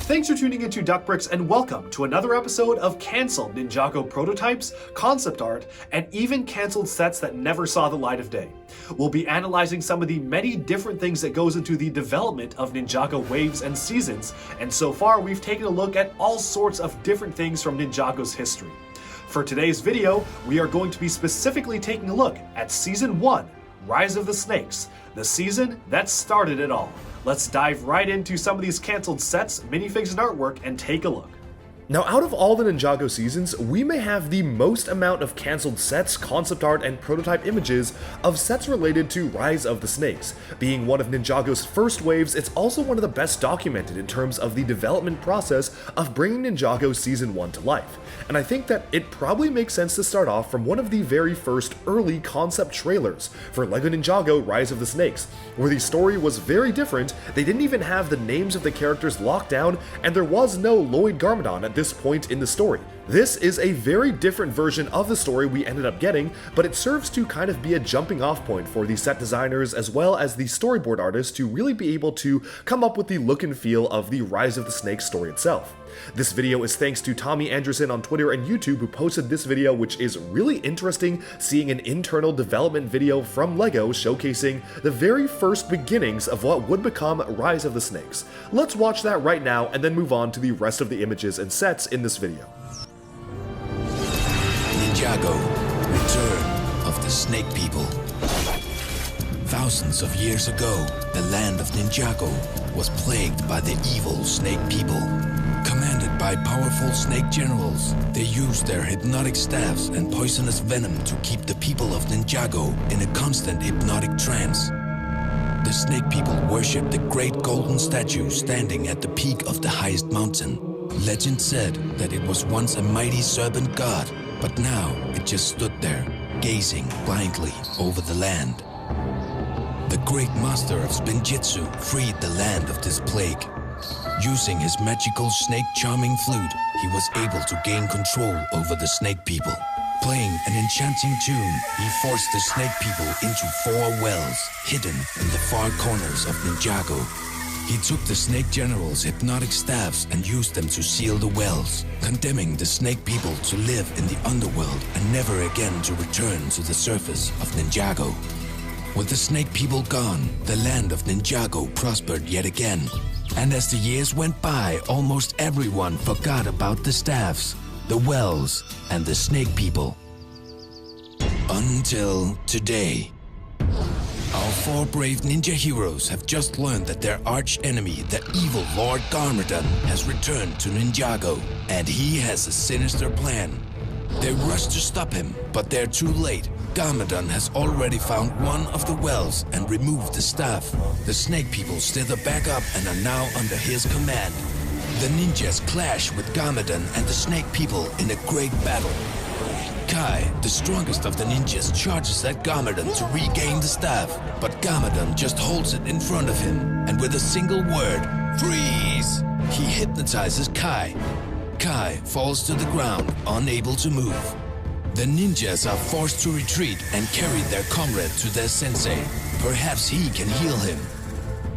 Thanks for tuning into Duckbricks and welcome to another episode of cancelled Ninjago prototypes, concept art, and even cancelled sets that never saw the light of day. We'll be analyzing some of the many different things that goes into the development of Ninjago waves and seasons, and so far we've taken a look at all sorts of different things from Ninjago's history. For today's video, we are going to be specifically taking a look at Season 1, Rise of the Snakes, the season that started it all. Let's dive right into some of these cancelled sets, minifigs, and artwork and take a look. Now, out of all the Ninjago seasons, we may have the most amount of cancelled sets, concept art, and prototype images of sets related to Rise of the Snakes. Being one of Ninjago's first waves, it's also one of the best documented in terms of the development process of bringing Ninjago Season 1 to life. And I think that it probably makes sense to start off from one of the very first early concept trailers for LEGO Ninjago Rise of the Snakes, where the story was very different. They didn't even have the names of the characters locked down, and there was no Lloyd Garmadon at this point in the story. This is a very different version of the story we ended up getting, but it serves to kind of be a jumping off point for the set designers as well as the storyboard artists to really be able to come up with the look and feel of the Rise of the Snakes story itself. This video is thanks to Tommy Anderson on Twitter and YouTube, who posted this video, which is really interesting, seeing an internal development video from LEGO showcasing the very first beginnings of what would become Rise of the Snakes. Let's watch that right now and then move on to the rest of the images and sets in this video. Ninjago, Return of the Snake People. Thousands of years ago, the land of Ninjago was plagued by the evil Snake People. Commanded by powerful snake generals, they used their hypnotic staffs and poisonous venom to keep the people of Ninjago in a constant hypnotic trance. The Snake People worshipped the great golden statue standing at the peak of the highest mountain. Legend said that it was once a mighty serpent god, but now it just stood there, gazing blindly over the land. The great master of Spinjitzu freed the land of this plague. Using his magical snake charming flute, he was able to gain control over the Snake People. Playing an enchanting tune, he forced the Snake People into 4 wells, hidden in the far corners of Ninjago. He took the Snake General's hypnotic staffs and used them to seal the wells, condemning the Snake People to live in the underworld and never again to return to the surface of Ninjago. With the Snake People gone, the land of Ninjago prospered yet again. And as the years went by, almost everyone forgot about the staffs, the wells, and the Snake People. Until today. Our 4 brave ninja heroes have just learned that their arch-enemy, the evil Lord Garmadon, has returned to Ninjago, and he has a sinister plan. They rush to stop him, but they're too late. Garmadon has already found one of the wells and removed the staff. The Snake People slither back up and are now under his command. The ninjas clash with Garmadon and the Snake People in a great battle. Kai, the strongest of the ninjas, charges at Garmadon to regain the staff, but Garmadon just holds it in front of him, and with a single word, freeze, he hypnotizes Kai. Kai falls to the ground, unable to move. The ninjas are forced to retreat and carry their comrade to their sensei. Perhaps he can heal him.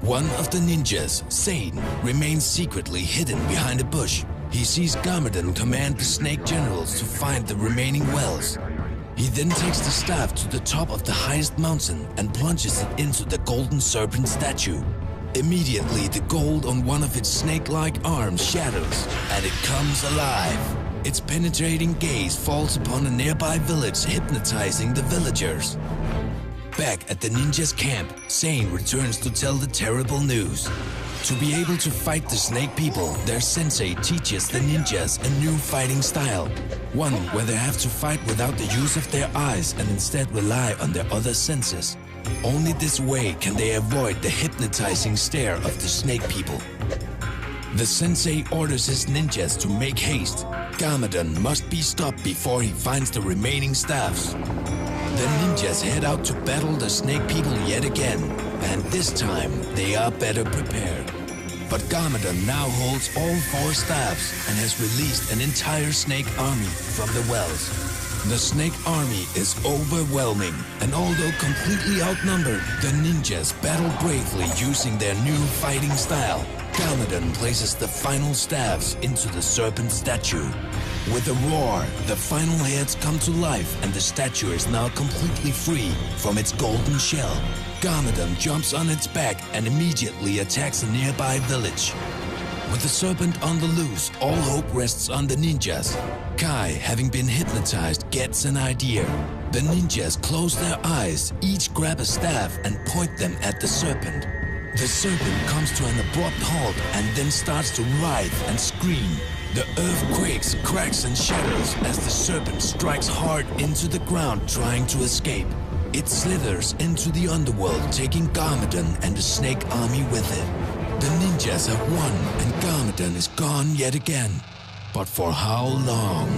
One of the ninjas, Sane, remains secretly hidden behind a bush. He sees Garmadon command the Snake Generals to find the remaining wells. He then takes the staff to the top of the highest mountain and plunges it into the golden serpent statue. Immediately, the gold on one of its snake-like arms shatters, and it comes alive. Its penetrating gaze falls upon a nearby village, hypnotizing the villagers. Back at the ninjas' camp, Sane returns to tell the terrible news. To be able to fight the Snake People, their sensei teaches the ninjas a new fighting style. One where they have to fight without the use of their eyes and instead rely on their other senses. Only this way can they avoid the hypnotizing stare of the Snake People. The sensei orders his ninjas to make haste. Garmadon must be stopped before he finds the remaining staffs. The ninjas head out to battle the Snake People yet again, and this time they are better prepared. But Garmadon now holds all 4 staffs and has released an entire snake army from the wells. The snake army is overwhelming, and although completely outnumbered, the ninjas battle bravely using their new fighting style. Garmadon places the final staves into the serpent statue. With a roar, the final heads come to life and the statue is now completely free from its golden shell. Garmadon jumps on its back and immediately attacks a nearby village. With the serpent on the loose, all hope rests on the ninjas. Kai, having been hypnotized, gets an idea. The ninjas close their eyes, each grab a staff and point them at the serpent. The serpent comes to an abrupt halt and then starts to writhe and scream. The earth quakes, cracks and shatters as the serpent strikes hard into the ground trying to escape. It slithers into the underworld, taking Garmadon and the snake army with it. The ninjas have won and Garmadon is gone yet again. But for how long?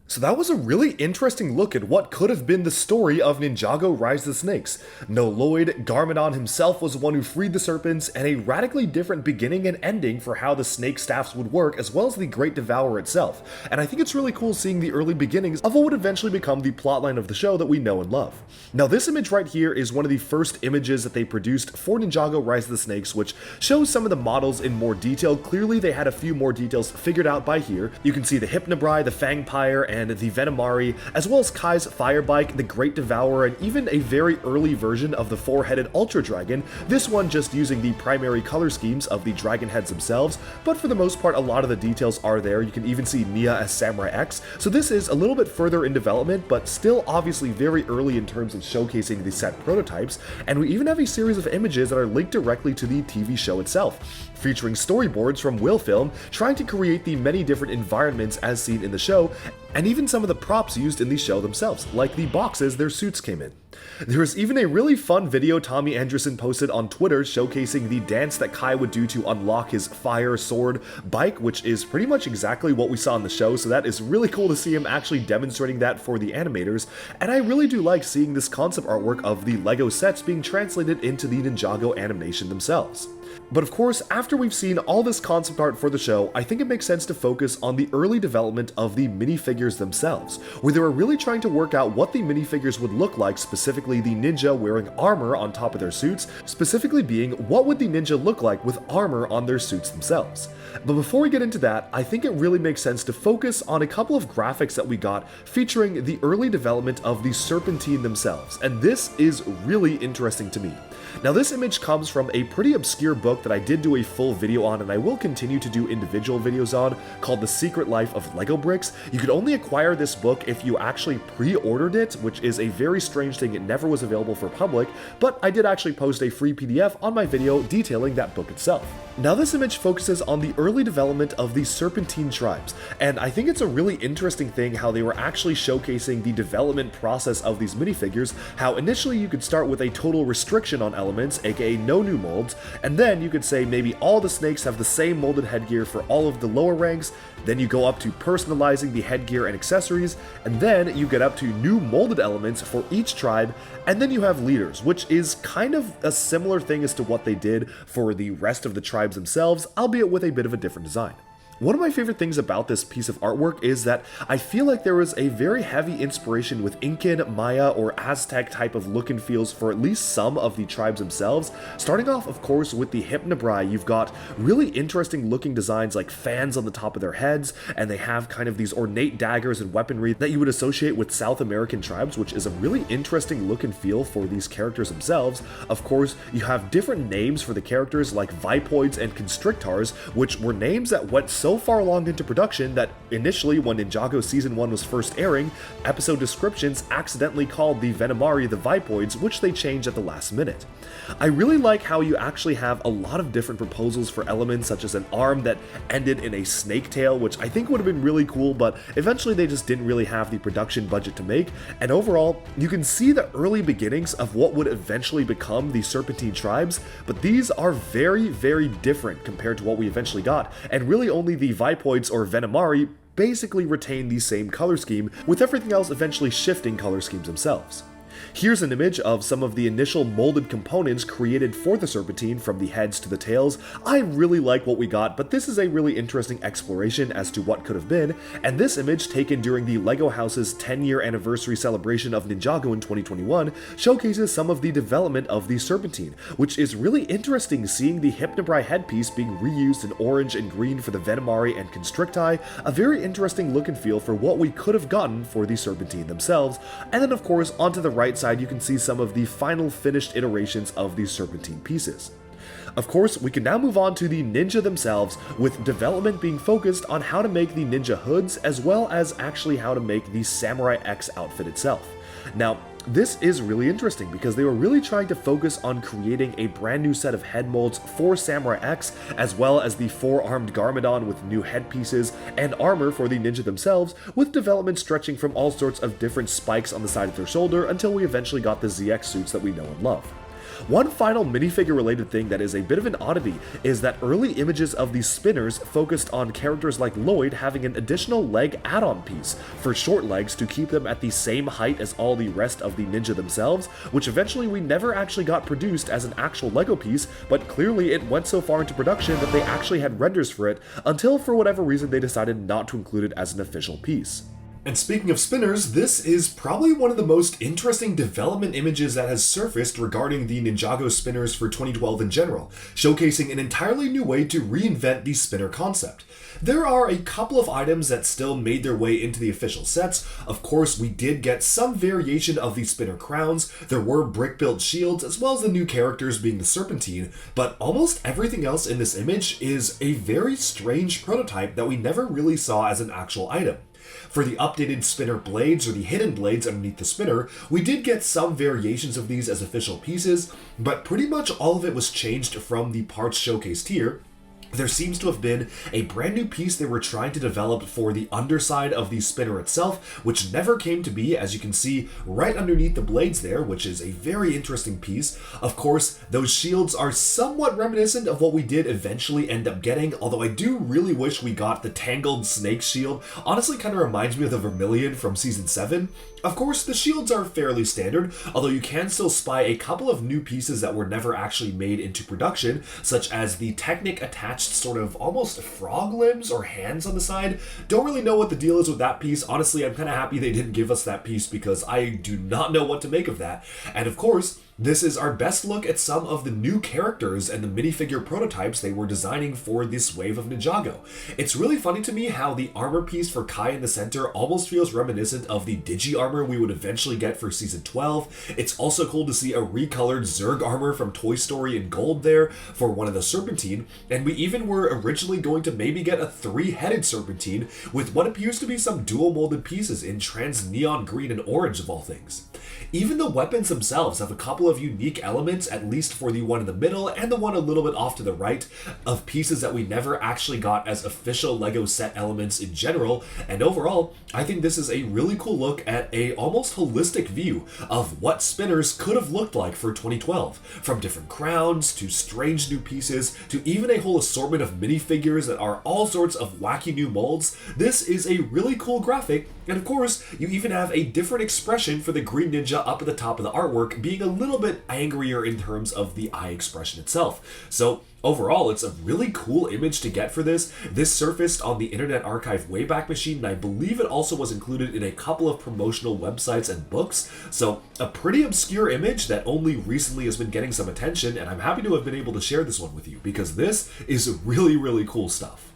So that was a really interesting look at what could have been the story of Ninjago Rise of the Snakes. No Lloyd, Garmadon himself was the one who freed the serpents, and a radically different beginning and ending for how the snake staffs would work, as well as the Great Devourer itself. And I think it's really cool seeing the early beginnings of what would eventually become the plotline of the show that we know and love. Now this image right here is one of the first images that they produced for Ninjago Rise of the Snakes, which shows some of the models in more detail. Clearly they had a few more details figured out by here. You can see the Hypnobrai, the Fangpyre, and the Venomari, as well as Kai's Firebike, the Great Devourer, and even a very early version of the four-headed Ultra Dragon, this one just using the primary color schemes of the dragon heads themselves, but for the most part a lot of the details are there. You can even see Nia as Samurai X, so this is a little bit further in development, but still obviously very early in terms of showcasing the set prototypes, and we even have a series of images that are linked directly to the TV show itself, featuring storyboards from Will Film trying to create the many different environments as seen in the show, and even some of the props used in the show themselves, like the boxes their suits came in. There was even a really fun video Tommy Anderson posted on Twitter showcasing the dance that Kai would do to unlock his fire sword bike, which is pretty much exactly what we saw in the show, so that is really cool to see him actually demonstrating that for the animators, and I really do like seeing this concept artwork of the LEGO sets being translated into the Ninjago animation themselves. But of course, after we've seen all this concept art for the show, I think it makes sense to focus on the early development of the minifigures themselves, where they were really trying to work out what the minifigures would look like, specifically the ninja wearing armor on top of their suits, specifically being what would the ninja look like with armor on their suits themselves. But before we get into that, I think it really makes sense to focus on a couple of graphics that we got featuring the early development of the Serpentine themselves, and this is really interesting to me. Now this image comes from a pretty obscure book that I did do a full video on, and I will continue to do individual videos on, called The Secret Life of Lego Bricks. You could only acquire this book if you actually pre-ordered it, which is a very strange thing. It never was available for public, but I did actually post a free PDF on my video detailing that book itself. Now this image focuses on the early development of the Serpentine tribes, and I think it's a really interesting thing how they were actually showcasing the development process of these minifigures, how initially you could start with a total restriction on elements, aka no new molds, and then you could say maybe all the snakes have the same molded headgear for all of the lower ranks, then you go up to personalizing the headgear and accessories, and then you get up to new molded elements for each tribe, and then you have leaders, which is kind of a similar thing as to what they did for the rest of the tribes themselves, albeit with a bit of a different design. One of my favorite things about this piece of artwork is that I feel like there was a very heavy inspiration with Incan, Maya, or Aztec type of look and feels for at least some of the tribes themselves. Starting off, of course, with the Hypnobrai, you've got really interesting looking designs like fans on the top of their heads, and they have kind of these ornate daggers and weaponry that you would associate with South American tribes, which is a really interesting look and feel for these characters themselves. Of course, you have different names for the characters like Vipoids and Constrictors, which were names that went so far along into production that initially when Ninjago Season 1 was first airing, episode descriptions accidentally called the Venomari the Vipoids, which they changed at the last minute. I really like how you actually have a lot of different proposals for elements, such as an arm that ended in a snake tail, which I think would have been really cool, but eventually they just didn't really have the production budget to make, and overall, you can see the early beginnings of what would eventually become the Serpentine tribes, but these are very, very different compared to what we eventually got, and really only the Vipoids or Venomari basically retain the same color scheme, with everything else eventually shifting color schemes themselves. Here's an image of some of the initial molded components created for the Serpentine, from the heads to the tails. I really like what we got, but this is a really interesting exploration as to what could have been, and this image, taken during the LEGO House's 10-year anniversary celebration of Ninjago in 2021, showcases some of the development of the Serpentine, which is really interesting, seeing the Hypnobrai headpiece being reused in orange and green for the Venomari and Constricti, a very interesting look and feel for what we could have gotten for the Serpentine themselves. And then of course, onto the right side you can see some of the final finished iterations of these Serpentine pieces. Of course, we can now move on to the Ninja themselves, with development being focused on how to make the Ninja hoods, as well as actually how to make the Samurai X outfit itself. Now, this is really interesting because they were really trying to focus on creating a brand new set of head molds for Samurai X, as well as the four-armed Garmadon with new headpieces and armor for the Ninja themselves, with development stretching from all sorts of different spikes on the side of their shoulder until we eventually got the ZX suits that we know and love. One final minifigure related thing that is a bit of an oddity is that early images of these spinners focused on characters like Lloyd having an additional leg add-on piece for short legs to keep them at the same height as all the rest of the Ninja themselves, which eventually we never actually got produced as an actual LEGO piece, but clearly it went so far into production that they actually had renders for it, until for whatever reason they decided not to include it as an official piece. And speaking of spinners, this is probably one of the most interesting development images that has surfaced regarding the Ninjago spinners for 2012 in general, showcasing an entirely new way to reinvent the spinner concept. There are a couple of items that still made their way into the official sets. Of course, we did get some variation of the spinner crowns, there were brick-built shields, as well as the new characters being the Serpentine, but almost everything else in this image is a very strange prototype that we never really saw as an actual item. For the updated spinner blades, or the hidden blades underneath the spinner, we did get some variations of these as official pieces, but pretty much all of it was changed from the parts showcased here. There seems to have been a brand new piece they were trying to develop for the underside of the spinner itself, which never came to be, as you can see right underneath the blades there, which is a very interesting piece. Of course, those shields are somewhat reminiscent of what we did eventually end up getting, although I do really wish we got the Tangled Snake shield. Honestly, kind of reminds me of the Vermilion from Season 7. Of course, the shields are fairly standard, although you can still spy a couple of new pieces that were never actually made into production, such as the Technic attached sort of almost frog limbs or hands on the side. Don't really know what the deal is with that piece. Honestly, I'm kind of happy they didn't give us that piece because I do not know what to make of that. And of course, this is our best look at some of the new characters and the minifigure prototypes they were designing for this wave of Ninjago. It's really funny to me how the armor piece for Kai in the center almost feels reminiscent of the Digi armor we would eventually get for Season 12. It's also cool to see a recolored Zurg armor from Toy Story in gold there for one of the Serpentine, and we even were originally going to maybe get a three-headed Serpentine with what appears to be some dual molded pieces in trans neon green and orange of all things. Even the weapons themselves have a couple of unique elements, at least for the one in the middle and the one a little bit off to the right, of pieces that we never actually got as official LEGO set elements in general. And overall, I think this is a really cool look at a almost holistic view of what spinners could have looked like for 2012. From different crowns, to strange new pieces, to even a whole assortment of minifigures that are all sorts of wacky new molds. This is a really cool graphic, and of course, you even have a different expression for the Green Ninja up at the top of the artwork, being a little bit angrier in terms of the eye expression itself. So overall, it's a really cool image to get for this. This surfaced on the Internet Archive Wayback Machine, and I believe it also was included in a couple of promotional websites and books. So a pretty obscure image that only recently has been getting some attention, and I'm happy to have been able to share this one with you because this is really, really cool stuff.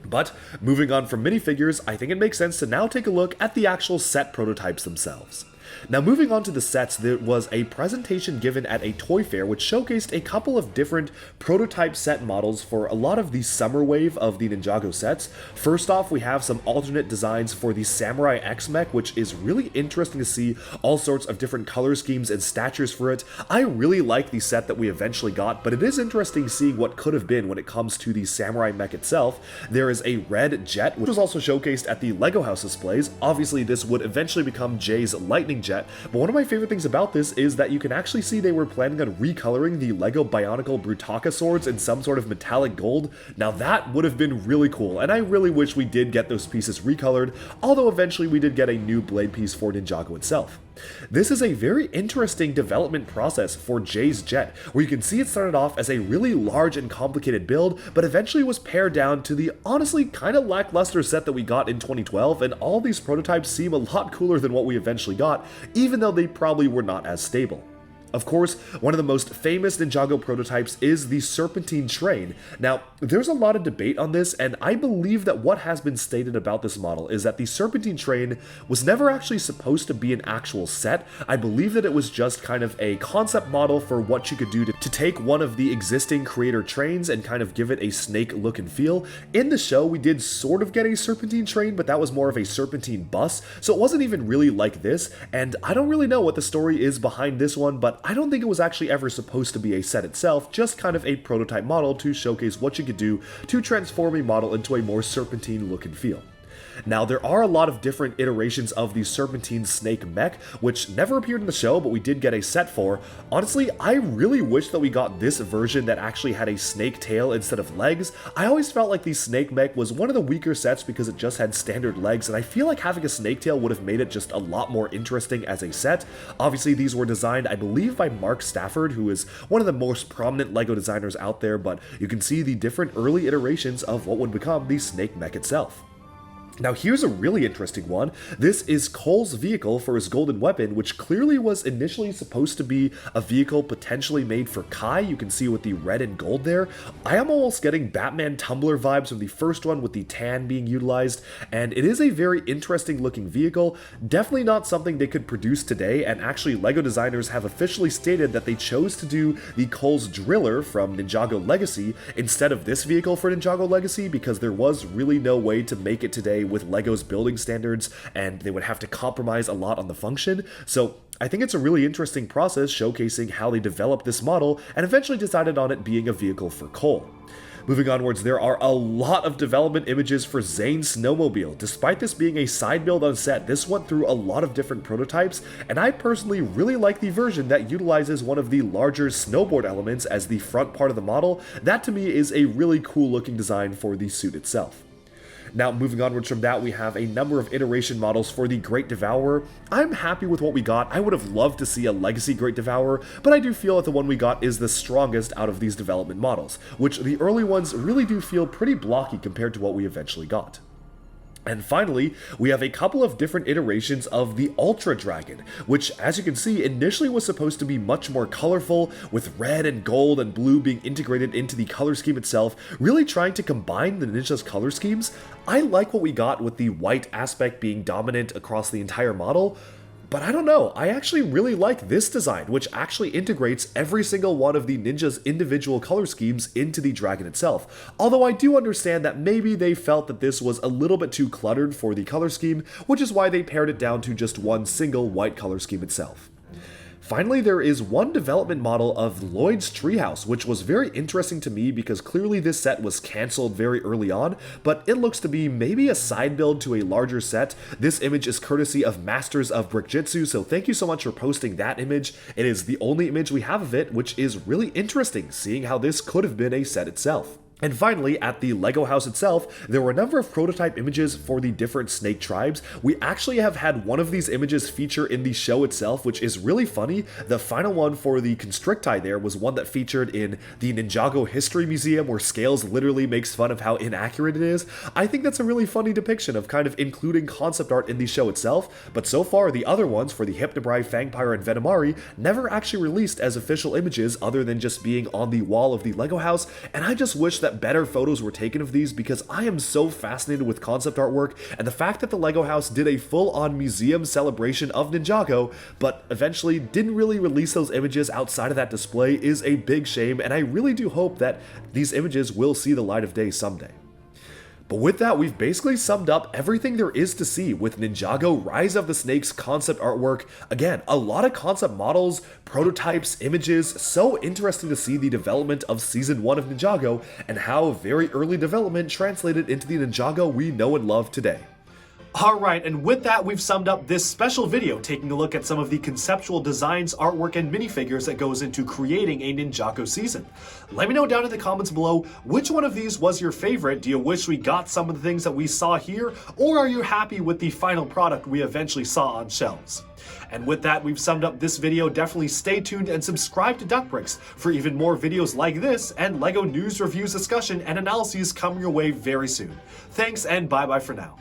But moving on from minifigures, I think it makes sense to now take a look at the actual set prototypes themselves. Now moving on to the sets, there was a presentation given at a toy fair which showcased a couple of different prototype set models for a lot of the summer wave of the Ninjago sets. First off, we have some alternate designs for the Samurai X mech, which is really interesting to see all sorts of different color schemes and statures for it. I really like the set that we eventually got, but it is interesting seeing what could have been when it comes to the Samurai mech itself. There is a red jet, which was also showcased at the LEGO House displays. Obviously, this would eventually become Jay's lightning jet, but one of my favorite things about this is that you can actually see they were planning on recoloring the LEGO Bionicle Brutaka swords in some sort of metallic gold. Now that would have been really cool, and I really wish we did get those pieces recolored, although eventually we did get a new blade piece for Ninjago itself. This is a very interesting development process for Jay's jet, where you can see it started off as a really large and complicated build, but eventually was pared down to the honestly kind of lackluster set that we got in 2012, and all these prototypes seem a lot cooler than what we eventually got, even though they probably were not as stable. Of course, one of the most famous Ninjago prototypes is the Serpentine Train. Now, there's a lot of debate on this, and I believe that what has been stated about this model is that the Serpentine Train was never actually supposed to be an actual set. I believe that it was just kind of a concept model for what you could do to take one of the existing creator trains and kind of give it a snake look and feel. In the show, we did sort of get a Serpentine Train, but that was more of a Serpentine bus, so it wasn't even really like this, and I don't really know what the story is behind this one, but I don't think it was actually ever supposed to be a set itself, just kind of a prototype model to showcase what you could do to transform a model into a more serpentine look and feel. Now, there are a lot of different iterations of the Serpentine Snake mech, which never appeared in the show, but we did get a set for. Honestly, I really wish that we got this version that actually had a snake tail instead of legs. I always felt like the Snake mech was one of the weaker sets because it just had standard legs, and I feel like having a snake tail would have made it just a lot more interesting as a set. Obviously, these were designed, I believe, by Mark Stafford, who is one of the most prominent LEGO designers out there, but you can see the different early iterations of what would become the Snake mech itself. Now here's a really interesting one. This is Cole's vehicle for his golden weapon, which clearly was initially supposed to be a vehicle potentially made for Kai. You can see with the red and gold there. I am almost getting Batman Tumbler vibes from the first one with the tan being utilized, and it is a very interesting looking vehicle. Definitely not something they could produce today, and actually LEGO designers have officially stated that they chose to do the Cole's Driller from Ninjago Legacy instead of this vehicle for Ninjago Legacy because there was really no way to make it today with LEGO's building standards, and they would have to compromise a lot on the function. So I think it's a really interesting process showcasing how they developed this model and eventually decided on it being a vehicle for Cole. Moving onwards, there are a lot of development images for Zane's snowmobile. Despite this being a side build on set, this went through a lot of different prototypes, and I personally really like the version that utilizes one of the larger snowboard elements as the front part of the model. That to me is a really cool looking design for the suit itself. Now, moving onwards from that, we have a number of iteration models for the Great Devourer. I'm happy with what we got. I would have loved to see a Legacy Great Devourer, but I do feel that the one we got is the strongest out of these development models, which the early ones really do feel pretty blocky compared to what we eventually got. And finally, we have a couple of different iterations of the Ultra Dragon, which, as you can see, initially was supposed to be much more colorful, with red and gold and blue being integrated into the color scheme itself, really trying to combine the Ninja's color schemes. I like what we got with the white aspect being dominant across the entire model, but I don't know, I actually really like this design, which actually integrates every single one of the Ninja's individual color schemes into the dragon itself. Although I do understand that maybe they felt that this was a little bit too cluttered for the color scheme, which is why they pared it down to just one single white color scheme itself. Finally, there is one development model of Lloyd's Treehouse, which was very interesting to me because clearly this set was cancelled very early on, but it looks to be maybe a side build to a larger set. This image is courtesy of Masters of Brickjitsu, so thank you so much for posting that image. It is the only image we have of it, which is really interesting, seeing how this could have been a set itself. And finally, at the LEGO house itself, there were a number of prototype images for the different snake tribes. We actually have had one of these images feature in the show itself, which is really funny. The final one for the Constricti there was one that featured in the Ninjago History Museum, where Scales literally makes fun of how inaccurate it is. I think that's a really funny depiction of kind of including concept art in the show itself, but so far the other ones for the Hypnobrai, Fangpyre, and Venomari never actually released as official images other than just being on the wall of the LEGO house, and I just wish that better photos were taken of these because I am so fascinated with concept artwork, and the fact that the LEGO house did a full-on museum celebration of Ninjago, but eventually didn't really release those images outside of that display is a big shame, and I really do hope that these images will see the light of day someday. But with that, we've basically summed up everything there is to see with Ninjago Rise of the Snakes concept artwork. Again, a lot of concept models, prototypes, images, so interesting to see the development of Season 1 of Ninjago and how very early development translated into the Ninjago we know and love today. Alright, and with that, we've summed up this special video taking a look at some of the conceptual designs, artwork, and minifigures that goes into creating a Ninjago season. Let me know down in the comments below, which one of these was your favorite? Do you wish we got some of the things that we saw here? Or are you happy with the final product we eventually saw on shelves? And with that, we've summed up this video. Definitely stay tuned and subscribe to Duckbricks for even more videos like this and LEGO news, reviews, discussion, and analyses coming your way very soon. Thanks, and bye-bye for now.